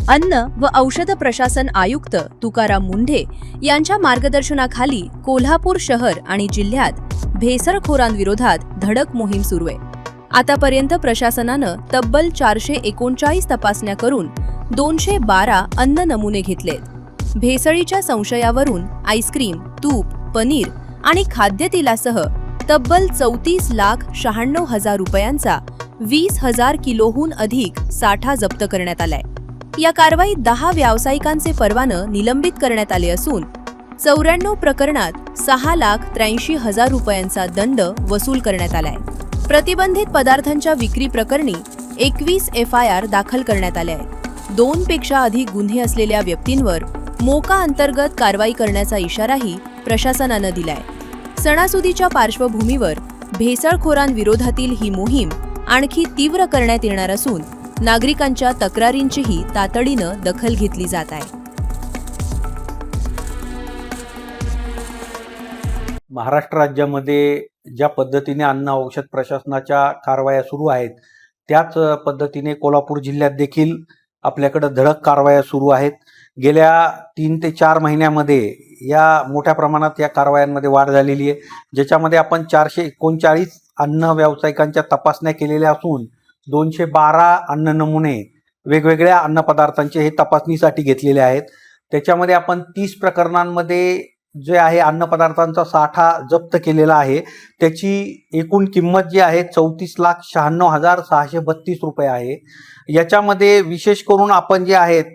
अन्न व औषध प्रशासन आयुक्त तुकाराम मुंढे यांच्या मार्गदर्शनाखाली कोल्हापूर शहर आणि जिल्ह्यात भेसळखोरांविरोधात धडक मोहीम सुरू आहे। आतापर्यंत प्रशासनानं तब्बल 439 तपासण्या करून 212 अन्न नमुने घेतलेत। भेसळीच्या संशयावरून आईस्क्रीम, तूप, पनीर आणि खाद्यतेलासह तब्बल 34,96,000 रुपयांचा 20,000 किलोहून अधिक साठा जप्त करण्यात आलाय। या कारवाईत 10 व्यावसायिकांचे परवाने निलंबित करण्यात आले असून 94 प्रकरणात 6,83,000 रुपयांचा दंड वसूल करण्यात आलाय। प्रतिबंधित पदार्थांच्या विक्री प्रकरणी 21 FIR दाखल करण्यात आले आहेत। 2 पेक्षा अधिक गुन्हे असलेल्या व्यक्तींवर मोका अंतर्गत कारवाई करण्याचा इशाराही प्रशासनानं दिलाय। सणासुदीच्या पार्श्वभूमीवर भेसळखोरांविरोधातील ही मोहीम आणखी तीव्र करण्यात येणार असून नागरिकांच्या तक्रारींचीही तातडीनं दखल घेतली जात आहे। महाराष्ट्र राज्यामध्ये ज्या पद्धतीने अन्न औषध प्रशासनाच्या कारवाया सुरू आहेत त्याच पद्धतीने कोल्हापूर जिल्ह्यात देखील आपल्याकडे धडक कारवाया सुरू आहेत। गेल्या 3 ते 4 महिन्यामध्ये या मोठ्या प्रमाणात या कारवायांमध्ये वाढ झालेली आहे, ज्याच्यामध्ये आपण 439 अन्न व्यावसायिकांच्या तपासण्या केलेल्या असून 212 अन्न नमुने वेगवेगळ्या अन्न पदार्थांचे हे तपासणीसाठी घेतलेले आहेत। त्याच्यामध्ये आपण 30 प्रकरणांमध्ये जे आहे अन्न पदार्थांचा साठा जप्त केलेला आहे। त्याची एकूण किंमत जी आहे 34,96,632 रुपये आहे। याच्यामध्ये विशेष करून आपण जे आहेत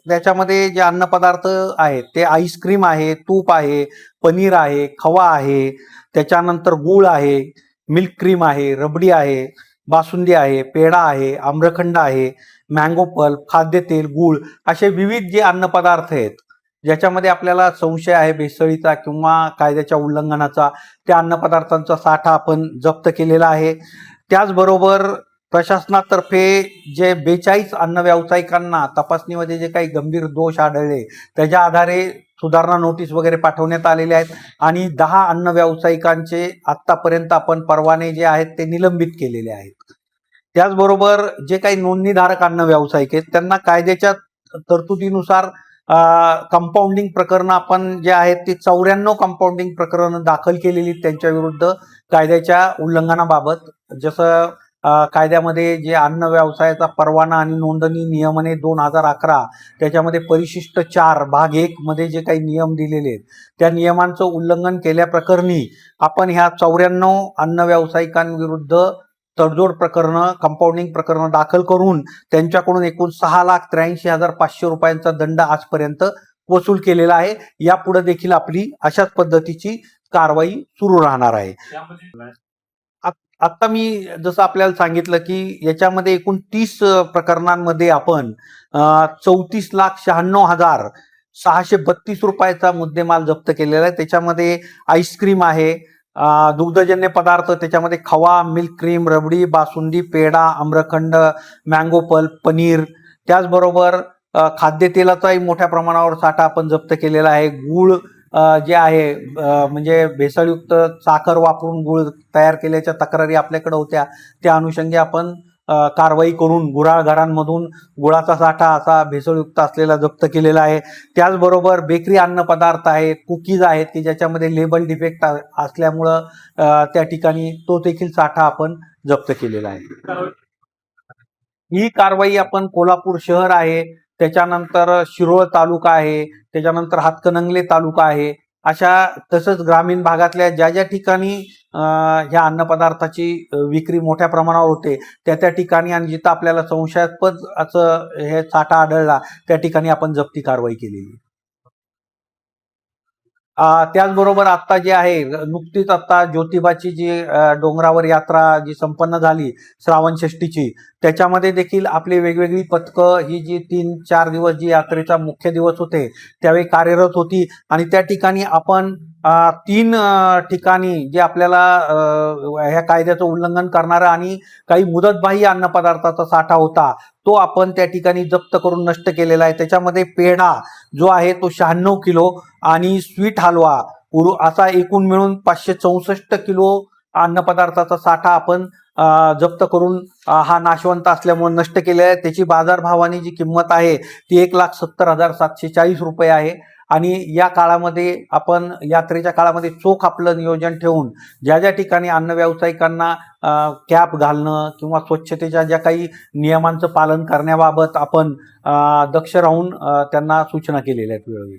त्याच्यामध्ये जे अन्न पदार्थ आहेत ते आईस्क्रीम आहे, तूप आहे, पनीर आहे, खवा आहे, त्याच्यानंतर गूळ आहे, मिल्क क्रीम आहे, रबडी आहे, बासुंदी आहे, पेढा आहे, आम्रखंड आहे, मँगो पल्प, खाद्यतेल, गूळ असे विविध जे अन्न पदार्थ आहेत ज्याच्यामध्ये आपल्याला संशय आहे भेसळीचा किंवा कायद्याच्या उल्लंघनाचा, त्या अन्न पदार्थांचा साठा आपण जप्त केलेला आहे। त्याचबरोबर प्रशासनातर्फे जे 42 अन्न व्यावसायिकांना तपासणीमध्ये जे काही गंभीर दोष आढळले त्याच्या आधारे सुधारणा नोटीस वगैरे पाठवण्यात आलेले आहेत आणि 10 अन्न व्यावसायिकांचे आत्तापर्यंत आपण परवाने जे आहेत ते निलंबित केलेले आहेत। त्याचबरोबर जे काही नोंदणीधारक अन्न व्यावसायिक आहेत त्यांना कायद्याच्या तरतुदीनुसार कंपाऊंडिंग प्रकरण आपण जे आहेत ते 94 कंपाऊंडिंग प्रकरण दाखल केलेली त्यांच्या विरुद्ध कायद्याच्या उल्लंघनाबाबत। जसं कायद्यामध्ये जे अन्न व्यवसायाचा परवाना आणि नोंदणी नियमने 2011 त्याच्यामध्ये परिशिष्ट 4 भाग 1 मध्ये जे काही नियम दिलेले आहेत त्या नियमांचं उल्लंघन केल्याप्रकरणी आपण ह्या 94 अन्न व्यावसायिकांविरुद्ध तडजोड प्रकरण, कंपाऊंडिंग प्रकरण दाखल करून त्यांच्याकडून एकूण 6,83,500 रुपयांचा दंड आजपर्यंत वसूल केलेला आहे। यापुढे देखील आपली अशाच पद्धतीची कारवाई सुरू राहणार आहे। आता मी जसं आपल्याला सांगितलं की याच्यामध्ये एकूण 30 प्रकरणांमध्ये आपण 34,96,632 रुपयाचा मुद्देमाल जप्त केलेला आहे। त्याच्यामध्ये आईस्क्रीम आहे, दुग्धजन्य पदार्थ, त्याच्यामध्ये खवा, मिल्क क्रीम, रबडी, बासुंदी, पेढा, आम्रखंड, मँगो पल्प, पनीर, त्याचबरोबर खाद्यतेलाचाही मोठ्या प्रमाणावर साठा आपण जप्त केलेला आहे। गूळ जे आहे म्हणजे भेसळयुक्त साखर वापरून गूळ तयार केल्याच्या तक्रारी आपल्याकडे होत्या, त्या अनुषंगी आपण कारवाई करून गुऱ्हाळ घरांमधून गुळाचा साठा असा भेसळयुक्त असलेला जप्त केलेला आहे। त्याचबरोबर बेकरी अन्न पदार्थ आहेत, कुकीज आहेत की ज्याच्यामध्ये लेबल डिफेक्ट असल्यामुळं त्या ठिकाणी तो देखील साठा आपण जप्त केलेला आहे। ही कारवाई आपण कोल्हापूर शहर आहे, त्याच्यानंतर शिरोळ तालुका आहे, त्याच्यानंतर हातकणंगले तालुका आहे, अशा तसंच ग्रामीण भागातल्या ज्या ज्या ठिकाणी ह्या अन्न पदार्थाची विक्री मोठ्या प्रमाणावर होते त्या ठिकाणी आणि जिथं आपल्याला संशयास्पद असं हे साठा आढळला त्या ठिकाणी आपण जप्ती कारवाई केलेली। त्याचबरोबर आता जे आहे नुकतीच आता ज्योतिबाची जी डोंगरावर यात्रा जी संपन्न झाली श्रावण षष्टीची, त्याच्यामध्ये देखील आपली वेगवेगळी पथकं ही जी 3-4 दिवस जी यात्रेचा मुख्य दिवस होते त्यावेळी कार्यरत होती आणि त्या ठिकाणी आपण 3 ठिकाणी जे आपल्याला ह्या कायद्याचं उल्लंघन करणारा आणि काही मुदतबाह्य अन्न पदार्थाचा साठा होता तो आपण त्या ठिकाणी जप्त करून नष्ट केलेला आहे। त्याच्यामध्ये पेढा जो आहे तो 96 किलो आणि स्वीट हलवा असा एकूण मिळून 564 किलो अन्नपदार्थाचा साठा आपण जप्त करून हा नाशवंत असल्यामुळे नष्ट केलेला आहे. त्याची बाजारभावाने जी किंमत आहे ती 1,70,740 आहे. आणि या काळामध्ये आपण यात्रेच्या काळामध्ये चोख आपलं नियोजन ठेवून ज्या ज्या ठिकाणी अन्न व्यावसायिकांना कॅप घालणं किंवा स्वच्छतेच्या ज्या काही नियमांचं पालन करण्याबाबत आपण दक्ष राहून त्यांना सूचना केलेल्या आहेत वेळोवेळी.